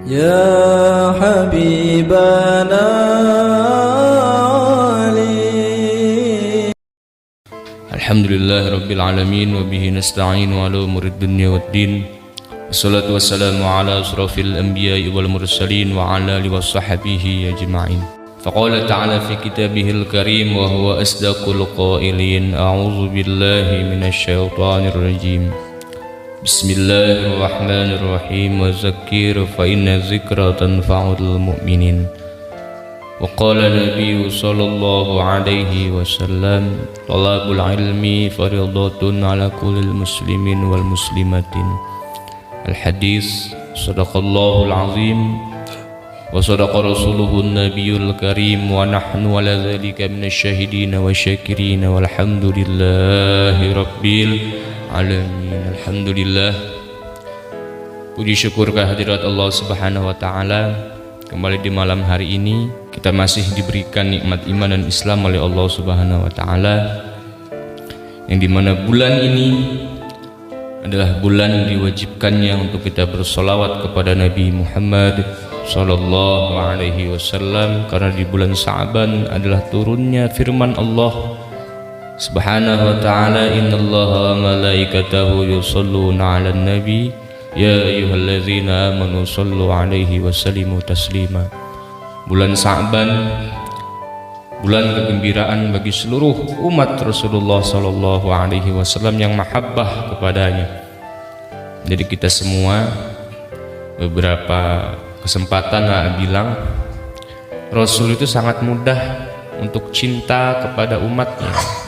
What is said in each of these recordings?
يا حبيبنا علي. الحمد لله رب العالمين وبه نستعين على أمور الدنيا والدين. والصلاة والسلام على أشرف الأنبياء والمرسلين وعلى آله وصحبه أجمعين. فقال تعالى في كتابه الكريم وهو أصدق القائلين: أعوذ بالله من الشيطان الرجيم. بسم الله الرحمن الرحيم. وذكر فإن الذكرى تنفع المؤمنين. وقال النبي صلى الله عليه وسلم: طلب العلم فريضة على كل المسلمين والمسلمات. الحديث. صدق الله العظيم وصدق رسوله النبي الكريم ونحن على ذلك من الشاهدين والشاكرين والحمد لله رب العالمين. Alhamdulillah, puji syukur kehadirat Allah Subhanahu wa taala. Kembali di malam hari ini kita masih diberikan nikmat iman dan Islam oleh Allah Subhanahu wa taala, yang dimana bulan ini adalah bulan diwajibkannya untuk kita bersolawat kepada Nabi Muhammad Sallallahu Alaihi Wasallam, karena di bulan Sa'ban adalah turunnya firman Allah Subhanahu wa ta'ala: innallaha wa malaikatahu yusholluna 'alan nabi ya ayyuhalladzina amanu shollu 'alaihi wa sallimu taslima. Bulan Sa'ban, bulan kegembiraan bagi seluruh umat Rasulullah Sallallahu Alaihi Wasallam yang mahabbah kepadanya. Jadi kita semua beberapa kesempatan bilang Rasul itu sangat mudah untuk cinta kepada umatnya.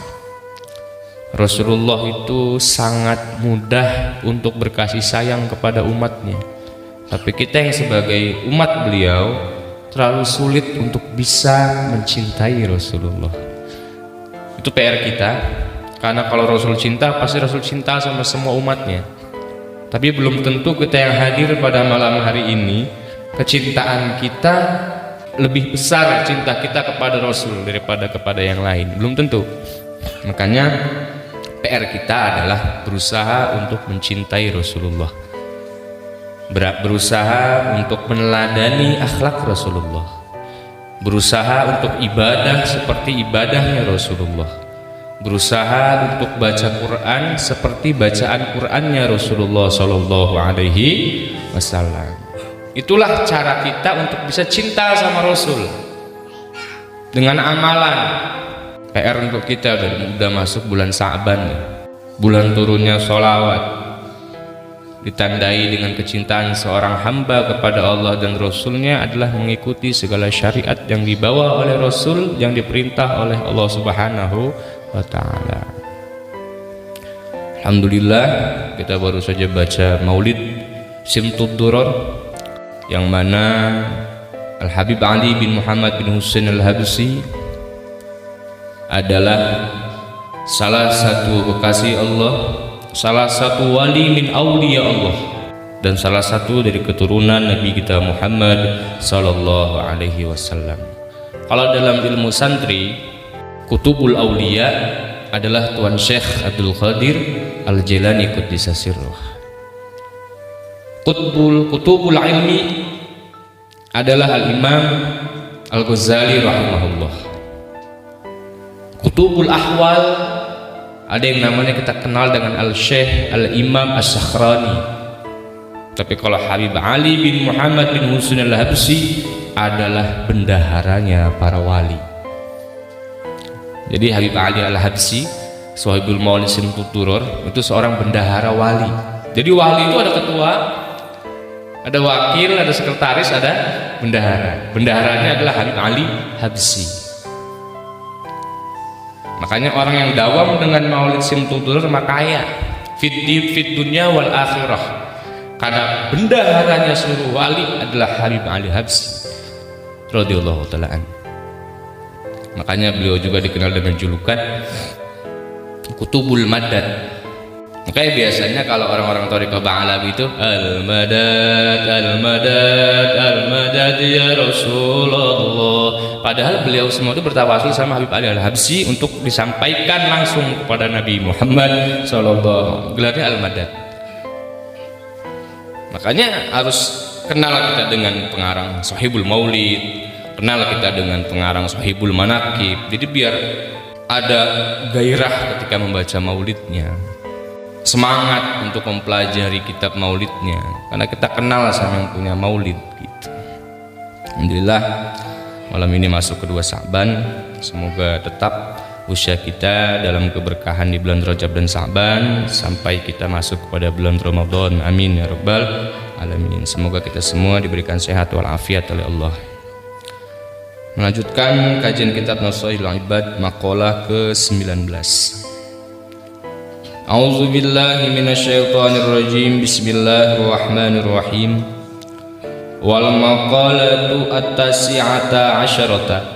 Rasulullah itu sangat mudah untuk berkasih sayang kepada umatnya. Tapi kita yang sebagai umat beliau terlalu sulit untuk bisa mencintai Rasulullah. Itu PR kita, karena kalau Rasul cinta pasti Rasul cinta sama semua umatnya. Tapi belum tentu kita yang hadir pada malam hari ini kecintaan kita lebih besar, cinta kita kepada Rasul daripada kepada yang lain. Belum tentu. Makanya PR kita adalah berusaha untuk mencintai Rasulullah, berusaha untuk meneladani akhlak Rasulullah, berusaha untuk ibadah seperti ibadahnya Rasulullah, berusaha untuk baca Quran seperti bacaan Qurannya Rasulullah Sallallahu Alaihi Wasallam. Itulah cara kita untuk bisa cinta sama Rasul dengan amalan. PR untuk kita udah masuk bulan Sa'ban, bulan turunnya sholawat, ditandai dengan kecintaan seorang hamba kepada Allah dan Rasulnya adalah mengikuti segala syariat yang dibawa oleh Rasul, yang diperintah oleh Allah Subhanahu wa ta'ala. Alhamdulillah, kita baru saja baca Maulid Simtud Duror, yang mana Al-Habib Ali bin Muhammad bin Husain Al-Habsyi adalah salah satu kekasih Allah, salah satu wali min auliya Allah, dan salah satu dari keturunan Nabi kita Muhammad Sallallahu Alaihi Wasallam. Kalau dalam ilmu santri, Kutubul Auliya adalah Tuan Syekh Abdul Qadir Al-Jilani Quddisa Sirruh. Kutubul Ilmi adalah Al-Imam Al-Ghazali rahimahullah. Kutubul Ahwal ada yang namanya kita kenal dengan Al-Syekh Al-Imam As-Sakhrani. Tapi kalau Habib Ali bin Muhammad bin Husain Al-Habsyi adalah bendaharanya para wali. Jadi Habib Ali Al-Habsyi, Shahibul Maulid Simtud Duror, itu seorang bendahara wali. Jadi wali itu ada ketua, ada wakil, ada sekretaris, ada bendahara. Bendaharanya adalah Habib Ali Habsyi. Makanya orang yang dawam dengan Maulid Simtud Duror makanya fid dunya wal akhirah, karena bendaharanya seluruh wali adalah Habib Ali Habsyi radhiyallahu ta'ala an. Makanya beliau juga dikenal dengan julukan Kutubul Madad. Makanya biasanya kalau orang-orang Thariqah Ba'alawi itu Al-Madad, Al-Madad, Al-Madad ya Rasulullah. Padahal beliau semua itu bertawasul sama Habib Ali Al-Habsyi untuk disampaikan langsung kepada Nabi Muhammad Sallallahu. Gelarnya Al-Madad. Makanya harus kenal kita dengan pengarang Sohibul Maulid, kenal kita dengan pengarang Sohibul Manaqib. Jadi biar ada gairah ketika membaca maulidnya, semangat untuk mempelajari kitab maulidnya, karena kita kenal sama yang punya maulid gitu. Alhamdulillah malam ini masuk kedua Sa'ban. Semoga tetap usia kita dalam keberkahan di bulan Rajab dan Sa'ban sampai kita masuk kepada bulan Ramadan. Amin ya rabbal alamin. Semoga kita semua diberikan sehat walafiat oleh Allah. Melanjutkan kajian kitab Nasaihul Ibad, maqalah ke-19. A'udzu billahi minasyaitonir rajim. Bismillahirrahmanirrahim. Wal maqalatu at-tasi'ata asyarata.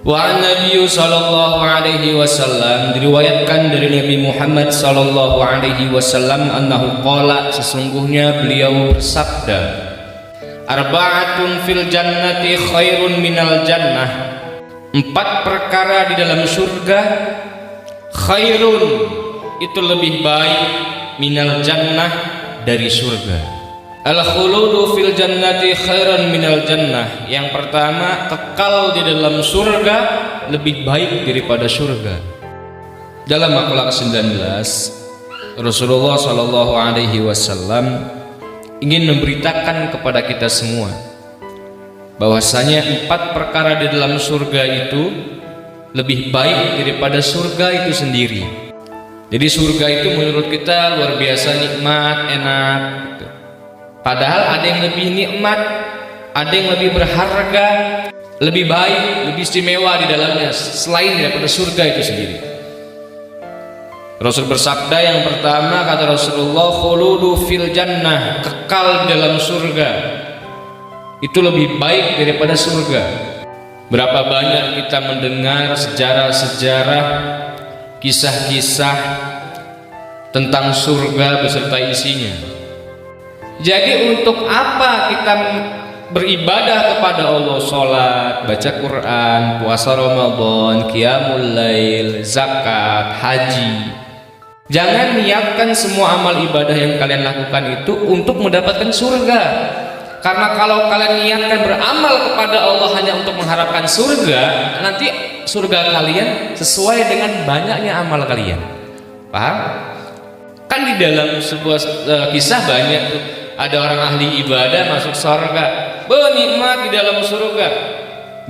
Wa Nabi sallallahu alaihi wasallam, diriwayatkan dari Nabi Muhammad sallallahu alaihi wasallam annahu qala, sesungguhnya beliau bersabda, arba'atun fil jannati khairun minal jannah. 4 perkara di dalam surga, khairun itu lebih baik, minal jannah dari surga. Al khuludu fil jannati khairun minal jannah. Yang pertama, kekal di dalam surga lebih baik daripada surga. Dalam maqalah ke-19, Rasulullah sallallahu alaihi wasallam ingin memberitakan kepada kita semua bahwasanya 4 perkara di dalam surga itu lebih baik daripada surga itu sendiri. Jadi surga itu menurut kita luar biasa nikmat, enak gitu. Padahal ada yang lebih nikmat, ada yang lebih berharga, lebih baik, lebih istimewa di dalamnya selain daripada surga itu sendiri. Rasul bersabda, yang pertama kata Rasulullah, khuludu fil jannah, kekal di dalam surga itu lebih baik daripada surga. Berapa banyak kita mendengar sejarah-sejarah, kisah-kisah tentang surga beserta isinya. Jadi untuk apa kita beribadah kepada Allah, sholat, baca Quran, puasa Ramadan, qiyamul lail, zakat, haji? Jangan niatkan semua amal ibadah yang kalian lakukan itu untuk mendapatkan surga. Karena kalau kalian niatkan beramal kepada Allah hanya untuk mengharapkan surga, nanti surga kalian sesuai dengan banyaknya amal kalian. Paham? Kan di dalam sebuah kisah banyak tuh, ada orang ahli ibadah masuk surga, bernikmat di dalam surga,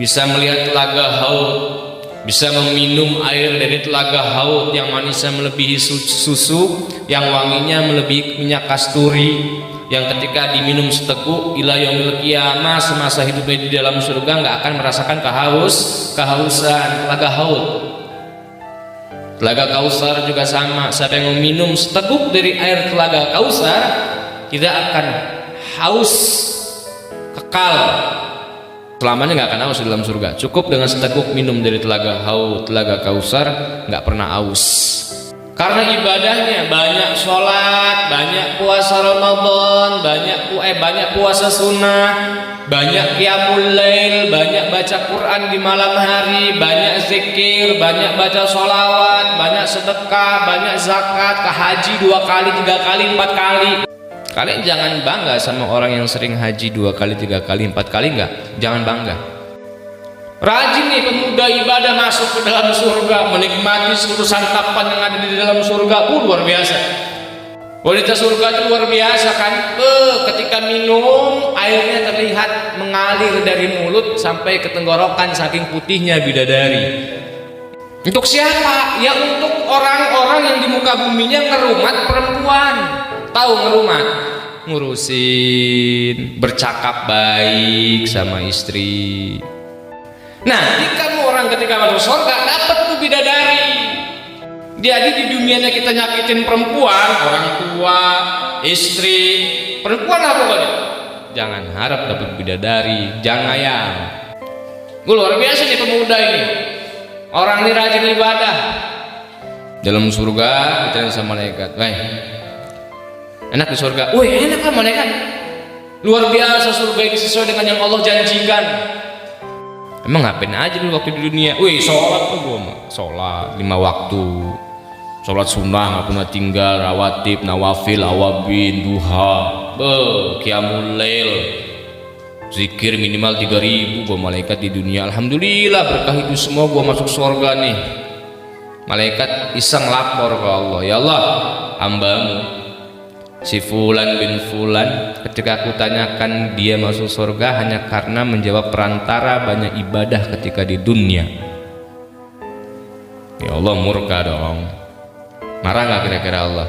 bisa melihat telaga Haud, bisa meminum air dari telaga Haud yang manisnya melebihi susu, yang wanginya melebihi minyak kasturi, yang ketika diminum seteguk ila yaumil qiyamah, semasa hidupnya di dalam surga nggak akan merasakan kehausan. Telaga Haud, telaga Kausar juga sama. Siapa yang meminum seteguk dari air telaga Kausar tidak akan haus kekal, selamanya nggak akan haus di dalam surga. Cukup dengan seteguk minum dari telaga Haud, telaga Kausar, nggak pernah haus. Karena ibadahnya banyak sholat, banyak puasa Ramadan, banyak puasa sunnah, banyak qiyamul lail, banyak baca Quran di malam hari, banyak zikir, banyak baca sholawat, banyak sedekah, banyak zakat, ke haji 2 kali, 3 kali, 4 kali. Kalian jangan bangga sama orang yang sering haji 2 kali, 3 kali, 4 kali, enggak. Jangan bangga. Rajin nih pemuda ibadah masuk ke dalam surga, menikmati seluruh santapan yang ada di dalam surga. Luar biasa. Wanita surga itu luar biasa kan. Ketika minum, airnya terlihat mengalir dari mulut sampai ke tenggorokan saking putihnya bidadari. Untuk siapa? Ya untuk orang-orang yang di muka buminya ngerumat perempuan. Tahu ngerumat? Ngurusin, bercakap baik sama istri. Nah, kamu orang ketika masuk surga dapat tuh bidadari. Jadi di dunianya kita nyakitin perempuan, orang tua, istri, perempuan apa pokoknya. Jangan harap dapat bidadari, jangan ayam. Luar biasa nih pemuda ini. Orang ini rajin ibadah. Dalam surga ditanya sama malaikat, "Wah, enak di surga." "Wih, enak lah malaikat. Luar biasa surga ini sesuai dengan yang Allah janjikan." "Emang ngapain aja lu waktu di dunia?" "Wih, sholat tuh gua mah. Sholat 5 waktu. Sholat sunnah nggak pernah tinggal, rawatib, nawafil, awabin, duha. qiyamul lail, zikir minimal 3000, gua malaikat di dunia. Alhamdulillah berkah itu semua gua masuk surga nih. Malaikat iseng lapor ke Allah, ya Allah, hambamu si Fulan bin Fulan, ketika aku tanyakan dia masuk surga hanya karena menjawab perantara banyak ibadah ketika di dunia. Ya Allah murka dong. Marah nggak kira-kira Allah?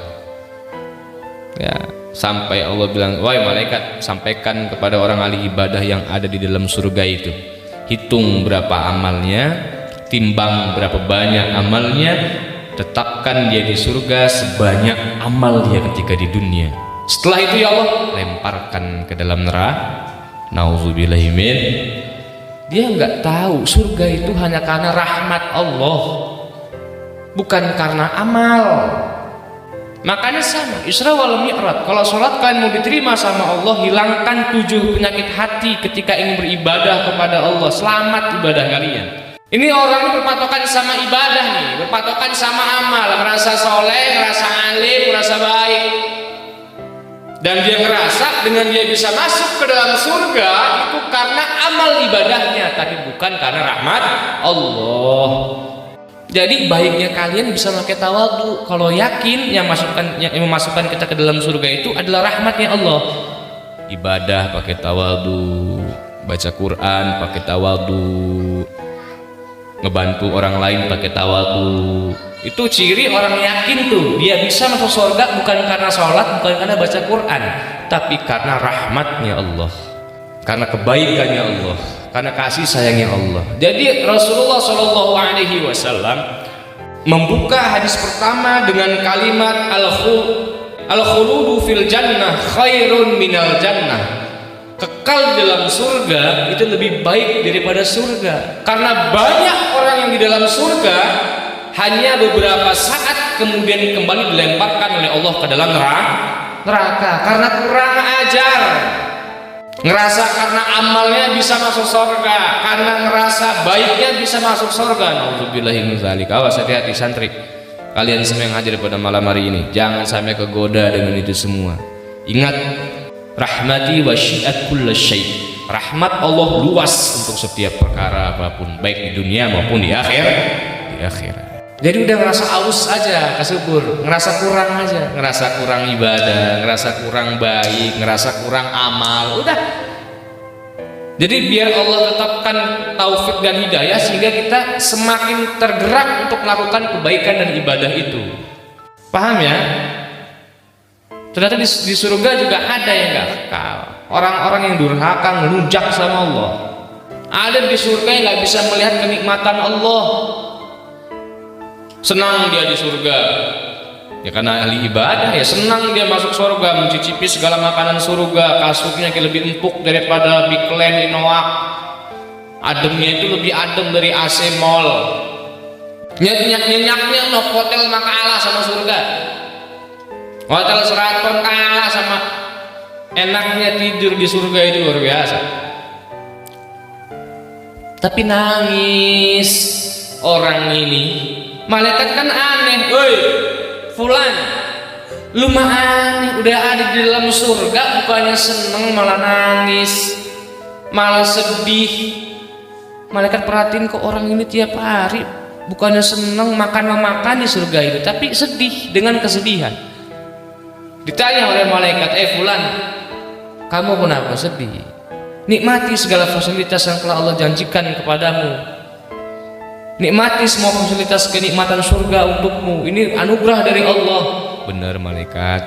Ya, sampai Allah bilang, wahai malaikat, sampaikan kepada orang ahli ibadah yang ada di dalam surga itu, hitung berapa amalnya, timbang berapa banyak amalnya, tetapkan dia di surga sebanyak amal dia ketika di dunia. Setelah itu ya Allah, lemparkan ke dalam neraka. Nauzubillahi min. Dia nggak tahu surga itu hanya karena rahmat Allah, bukan karena amal. Makanya sama Isra wal Mi'raj, kalau sholat kalian mau diterima sama Allah, hilangkan 7 penyakit hati ketika ingin beribadah kepada Allah. Selamat ibadah kalian. Ini orang ini berpatokan sama ibadah nih, berpatokan sama amal, merasa soleh, merasa alim, merasa baik, dan dia ngerasa dengan dia bisa masuk ke dalam surga itu karena amal ibadahnya, tapi bukan karena rahmat Allah. Jadi baiknya kalian bisa pakai tawadhu kalau yakin yang memasukkan kita ke dalam surga itu adalah rahmatnya Allah. Ibadah pakai tawadhu, baca Quran pakai tawadhu, ngebantu orang lain pakai tawadhu. Itu ciri orang yakin tuh, dia bisa masuk surga bukan karena sholat, bukan karena baca Quran, tapi karena rahmatnya Allah, karena kebaikannya Allah, karena kasih sayangnya Allah. Jadi Rasulullah SAW membuka hadis pertama dengan kalimat al-khuludu fil jannah khairun minal jannah. Kekal di dalam surga itu lebih baik daripada surga, karena banyak orang yang di dalam surga hanya beberapa saat kemudian kembali dilemparkan oleh Allah ke dalam neraka karena kurang ajar, ngerasa karena amalnya bisa masuk surga, karena ngerasa baiknya bisa masuk surga. Nauzubillahi min dzalik. Awas, hati-hati santri kalian semua yang hadir pada malam hari ini, jangan sampai kegoda dengan itu semua. Ingat, rahmati wasi'at kullasyai. Rahmat Allah luas untuk setiap perkara apapun, baik di dunia maupun di akhirat. Jadi udah ngerasa aus aja kesyukur, ngerasa kurang aja, ngerasa kurang ibadah, ngerasa kurang baik, ngerasa kurang amal, udah. Jadi biar Allah tetapkan taufik dan hidayah sehingga kita semakin tergerak untuk melakukan kebaikan dan ibadah itu. Paham ya? Ternyata di surga juga ada yang gak kekal, orang-orang yang durhaka, ngelunjak sama Allah. Ada di surga yang gak bisa melihat kenikmatan Allah. Senang dia di surga ya karena ahli ibadah, ya senang dia masuk surga, mencicipi segala makanan surga, kasurnya lebih empuk daripada Big Land Inoak, ademnya itu lebih adem dari AC Mall, nyenyak-nyenyaknya no hotel mah kalah sama surga, hotel Sheraton kalah sama enaknya tidur di surga, itu luar biasa. Tapi nangis orang ini. Malaikat kan aneh, woi Fulan, lu mah aneh, udah ada di dalam surga bukannya seneng malah nangis, malah sedih. Malaikat perhatiin kok orang ini tiap hari bukannya seneng makan di surga itu, tapi sedih dengan kesedihan. Ditanya oleh malaikat, Fulan, kamu kenapa sedih? Nikmati segala fasilitas yang telah Allah janjikan kepadamu. Nikmati semua fasilitas kenikmatan surga untukmu. Ini anugerah dari Allah. Benar malaikat,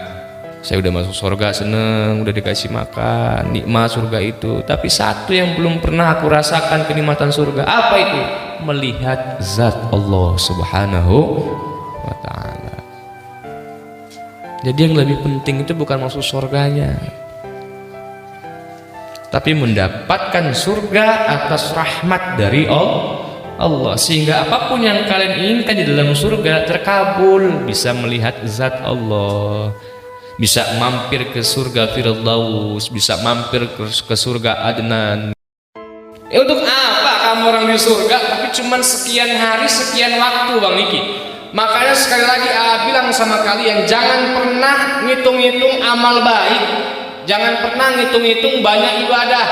saya udah masuk surga seneng, udah dikasih makan, nikmat surga itu. Tapi satu yang belum pernah aku rasakan kenikmatan surga. Apa itu? Melihat zat Allah subhanahu wa ta'ala. Jadi yang lebih penting itu bukan masuk surganya, tapi mendapatkan surga atas rahmat dari Allah, sehingga apapun yang kalian inginkan di dalam surga terkabul. Bisa melihat zat Allah, bisa mampir ke surga Firdaus, bisa mampir ke surga Adnan. Untuk apa kamu orang di surga tapi cuman sekian hari sekian waktu, Bang Niki? Makanya sekali lagi bilang sama kalian, jangan pernah ngitung-ngitung amal baik, Jangan pernah ngitung-ngitung banyak ibadah.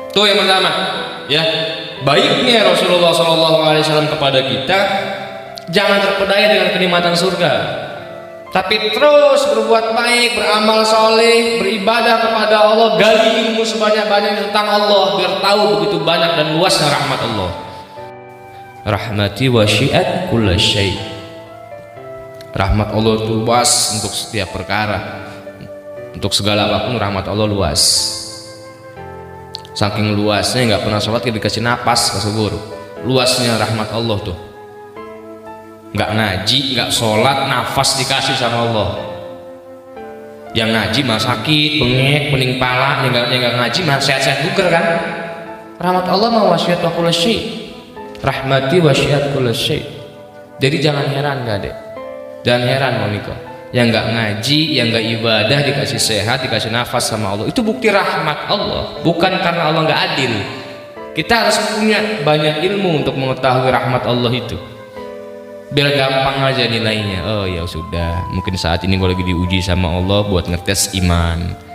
Tuh yang pertama, ya. Baiknya Rasulullah SAW kepada kita, jangan terpedaya dengan kenikmatan surga, tapi terus berbuat baik, beramal soleh, beribadah kepada Allah, gali ilmu sebanyak-banyaknya tentang Allah, biar tahu begitu banyak dan luasnya rahmat Allah. Rahmati wasi'at kulla syai'. Rahmat Allah itu luas untuk setiap perkara, untuk segala apapun rahmat Allah luas. Saking luasnya nggak pernah sholat dikasih napas kesebur. Luasnya rahmat Allah tuh. Nggak ngaji, nggak sholat, nafas dikasih sama Allah. Yang ngaji mah sakit, bengek, pening pala. Yang nggak ngaji mah sehat-sehat buger kan. Rahmat Allah mah wasiat wa kulli syai'. Rahmati wasiat kulli syai'. Jadi jangan heran nggak dek. Jangan heran Monika, yang nggak ngaji, yang nggak ibadah dikasih sehat, dikasih nafas sama Allah, itu bukti rahmat Allah, bukan karena Allah nggak adil. Kita harus punya banyak ilmu untuk mengetahui rahmat Allah itu, biar gampang aja nilainya. Oh ya sudah, mungkin saat ini gue lagi diuji sama Allah buat ngetes iman.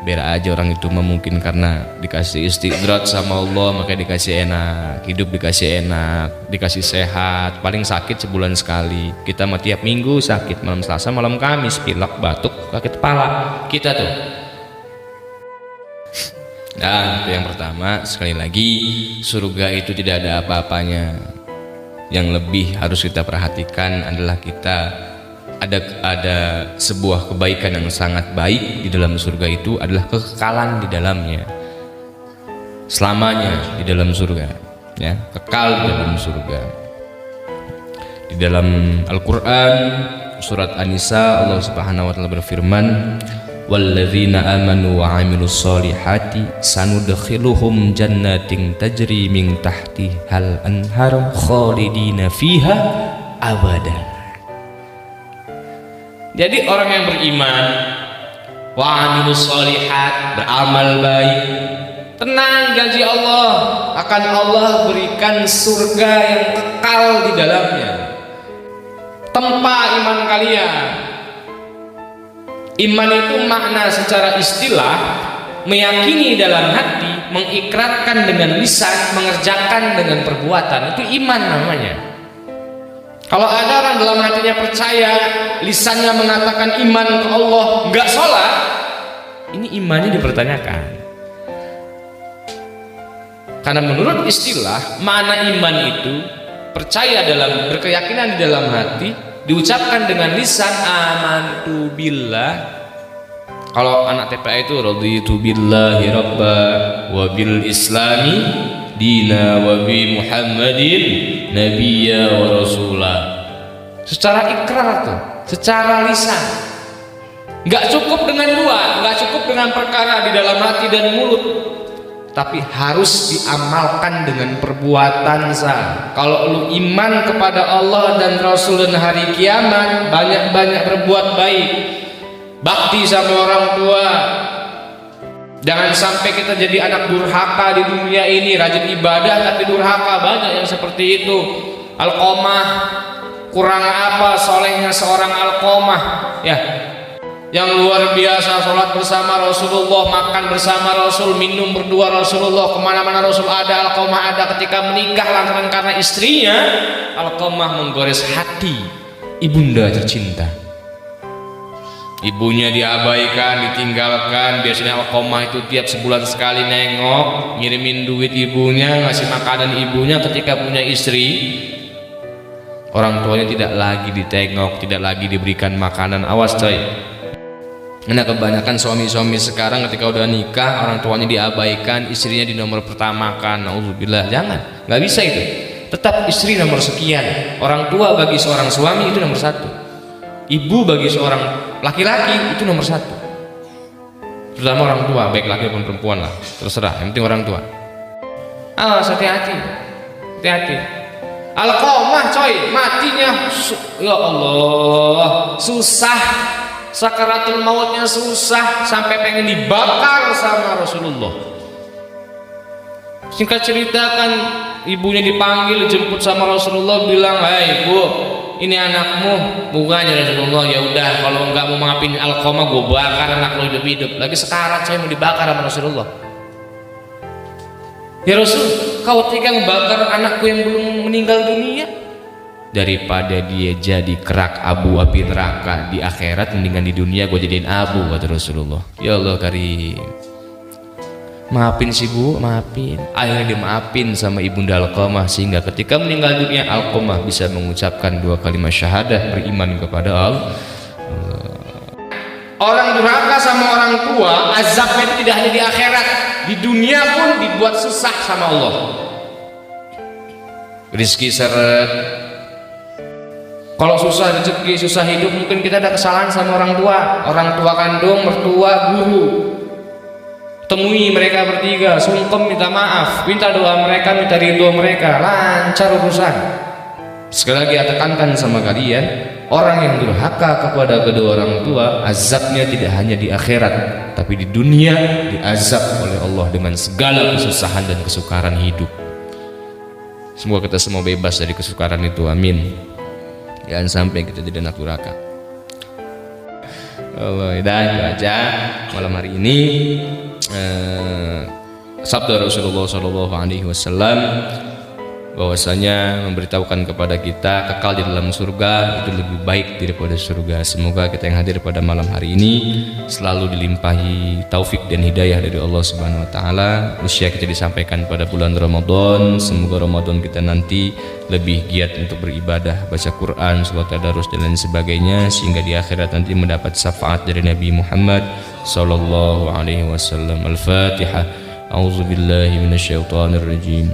Biar aja orang itu mungkin karena dikasih istidrat sama Allah makanya dikasih enak, hidup dikasih enak, dikasih sehat. Paling sakit sebulan sekali, kita mah tiap minggu sakit, malam Selasa, malam Kamis, pilek, batuk, sakit kepala kita tuh. Nah itu yang pertama. Sekali lagi, surga itu tidak ada apa-apanya. Yang lebih harus kita perhatikan adalah kita ada sebuah kebaikan yang sangat baik di dalam surga, itu adalah kekekalan di dalamnya, selamanya di dalam surga, ya, kekal di dalam surga. Di dalam Al-Quran surat An-Nisa, Allah Subhanahu wa taala berfirman, walladzina amanu wa amilus solihati sanudkhiluhum jannatin tajri min tahtihal anhar khalidina fiha abada. Jadi orang yang beriman, wa amilus solihat, beramal baik, tenang, janji Allah akan Allah berikan surga yang kekal di dalamnya. Tempa iman kalian. Iman itu makna secara istilah meyakini dalam hati, mengikrarkan dengan lisan, mengerjakan dengan perbuatan. Itu iman namanya. Kalau ada orang dalam hatinya percaya, lisannya mengatakan iman ke Allah, nggak sholat, ini imannya dipertanyakan. Karena menurut istilah, makna iman itu percaya dalam, berkeyakinan di dalam hati, diucapkan dengan lisan, amantu billah. Kalau anak TPA itu raditu billahi rabba wa bil islami dina wa bi Muhammadin nabiyya wa rasulah. Secara ikrar tuh, secara lisan. Nggak cukup dengan dua, nggak cukup dengan perkara di dalam hati dan mulut, tapi harus diamalkan dengan perbuatan sah. Kalau lu iman kepada Allah dan Rasul dan hari kiamat, banyak-banyak berbuat baik, bakti sama orang tua. Jangan sampai kita jadi anak durhaka di dunia ini, rajin ibadah tapi durhaka. Banyak yang seperti itu. Alqomah, kurang apa solehnya seorang Alqomah, ya, yang luar biasa, sholat bersama Rasulullah, makan bersama Rasul, minum berdua Rasulullah, kemana-mana Rasul ada, Alqomah ada. Ketika menikah lantaran karena istrinya, Alqomah menggores hati ibunda tercinta. Ibunya diabaikan, ditinggalkan. Biasanya Alqomah itu tiap sebulan sekali nengok, ngirimin duit ibunya, ngasih makanan ibunya. Ketika punya istri, orang tuanya tidak lagi ditengok, tidak lagi diberikan makanan. Awas coy, karena kebanyakan suami-suami sekarang ketika udah nikah, orang tuanya diabaikan, istrinya di nomor pertamakan. Nauzubillah, jangan, nggak bisa itu. Tetap istri nomor sekian. Orang tua bagi seorang suami itu nomor satu. Ibu bagi seorang laki-laki itu nomor satu. Terutama orang tua, baik laki maupun perempuan lah, terserah, yang penting orang tua. Hati-hati, hati-hati. Alqomah coy, matinya ya Allah, susah, sakaratul mautnya susah, sampai pengen dibakar sama Rasulullah. Singkat cerita kan, ibunya dipanggil, dijemput sama Rasulullah, bilang, "Hai ibu, ini anakmu. Bukannya Rasulullah, ya udah kalau nggak mau maafin Alqamah, gue bakar anak lo hidup-hidup. Lagi sekarat saya mau dibakar sama Rasulullah. Ya Rasul, kau tega membakar anakku yang belum meninggal dunia? Daripada dia jadi kerak abu api neraka di akhirat, mendingan di dunia gue jadiin abu, kata Rasulullah. Ya Allah karim, maafin si bu, maafin. Akhirnya dimaafin sama ibunda Alqamah, sehingga ketika meninggal dunia Alqamah bisa mengucapkan 2 kalimat syahadah, beriman kepada Allah. Orang durhaka sama orang tua, azabnya itu tidak hanya di akhirat, di dunia pun dibuat susah sama Allah. Rizki seret. Kalau susah rezeki, susah hidup, mungkin kita ada kesalahan sama orang tua kandung, mertua, guru. Temui mereka bertiga, sungkem minta maaf, minta doa mereka, minta ridho mereka, lancar urusan. Sekali lagi tekankan sama kalian, orang yang durhaka kepada kedua orang tua, azabnya tidak hanya di akhirat, tapi di dunia diazab oleh Allah dengan segala kesusahan dan kesukaran hidup. Semoga kita semua bebas dari kesukaran itu, amin. Jangan sampai kita jadi anak durhaka. Allah, itu aja malam hari ini. Sabda Rasulullah SAW bahwasanya memberitahukan kepada kita kekal di dalam surga itu lebih baik daripada surga. Semoga kita yang hadir pada malam hari ini selalu dilimpahi taufik dan hidayah dari Allah Subhanahu wa taala. Usia kita disampaikan pada bulan Ramadan, semoga Ramadan kita nanti lebih giat untuk beribadah, baca Quran, salat tadarus dan lain sebagainya, sehingga di akhirat nanti mendapat syafaat dari Nabi Muhammad sallallahu alaihi wasallam. Al-Fatihah. A'udzubillahi minasyaitonirrajim.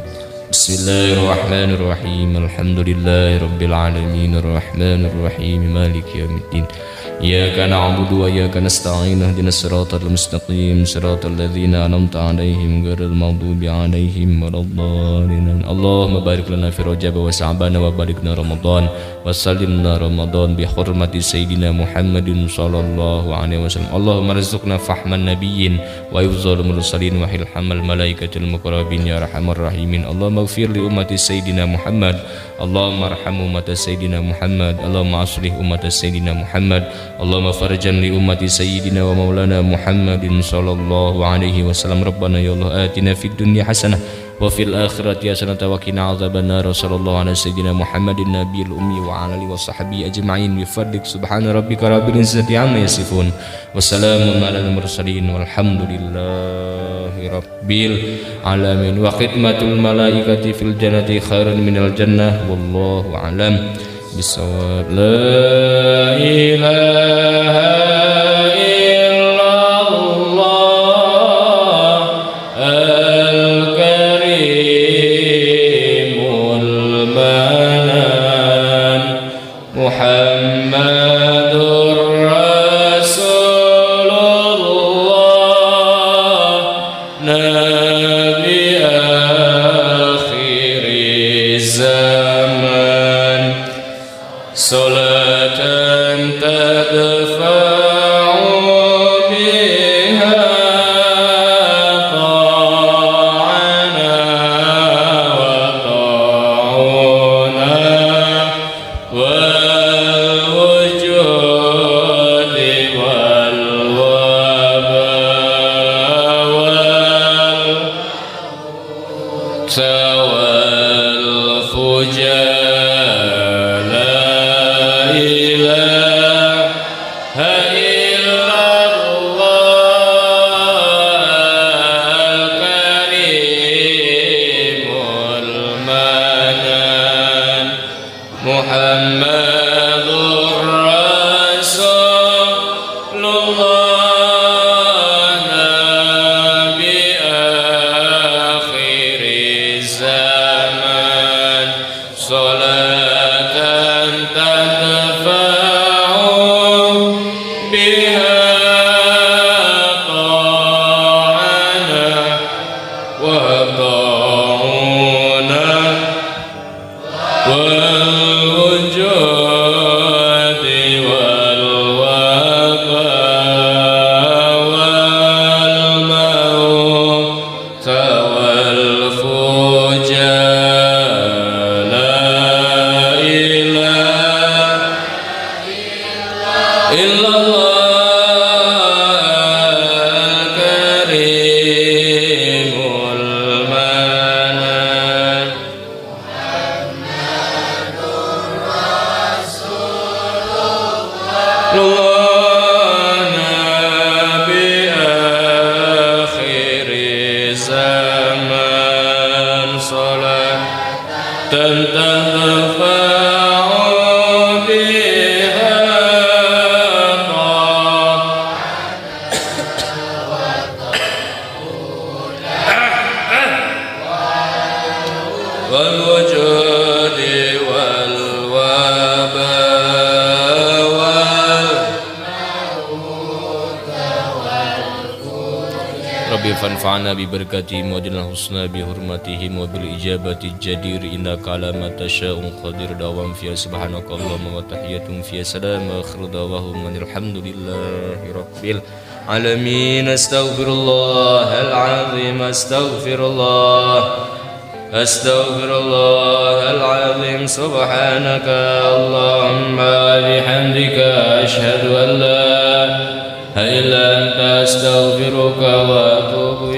Bismillahirrahmanirrahim. Alhamdulillahirabbil alamin arrahmanirrahim maliki yaumiddin. Iyyaka na'budu wa iyyaka nasta'in ihdinas siratal mustaqim siratal ladzina an'amta 'alaihim ghairil maghdubi 'alaihim waladdallin. Allahumma barik lana fi Rajab wa Sha'ban wa barik lana Ramadan wa sallimna Ramadan bi hurmati sayyidina Muhammadin sallallahu alaihi wasallam. Allahumma rizqna fahman nabiyyin wa yufzal mursalin wa hilhamal malaikatil muqarrabin ya arhamar rahimin. Allahumma ighfir li ummati sayyidina Muhammad. Allahumma arham ummata sayyidina Muhammad. Allahumma aslih ummata sayyidina Muhammad. Allahumma farjan li ummati sayyidina wa maulana Muhammadin sallallahu alaihi wasallam. Rabbana ya Allah atina fid dunya hasanah wa fil akhirati hasanah wa qina adzabannar. Sallallahu ala sayyidina Muhammadin nabiyil ummi wa ala alihi washabbihi ajma'in bi fadlik subhana rabbika rabbil izzati amma yasifun wa salamun alal mursalin walhamdulillahi rabbil alamin. Wa khidmatul malaikati fil jannati khairan minal jannah wallahu a'lam bisawab. La ilaha والوجود والوباء Rabbi fanfa'na bi barakatihim wa jilna husna bi hurmatihim wa bil ijabati jadir innaka ala ma tasha'un qadir dawam fiya subhanaka Allahumma wa tahiyatum fiya salam wa akhiru dawahum alhamdulillahi rabbil alamin. Astaghfirullahal azim, astaghfirullahal azim, subhanaka Allahumma bihamdika ashhadu an la ilaha illa anta astaghfiruka wa atubu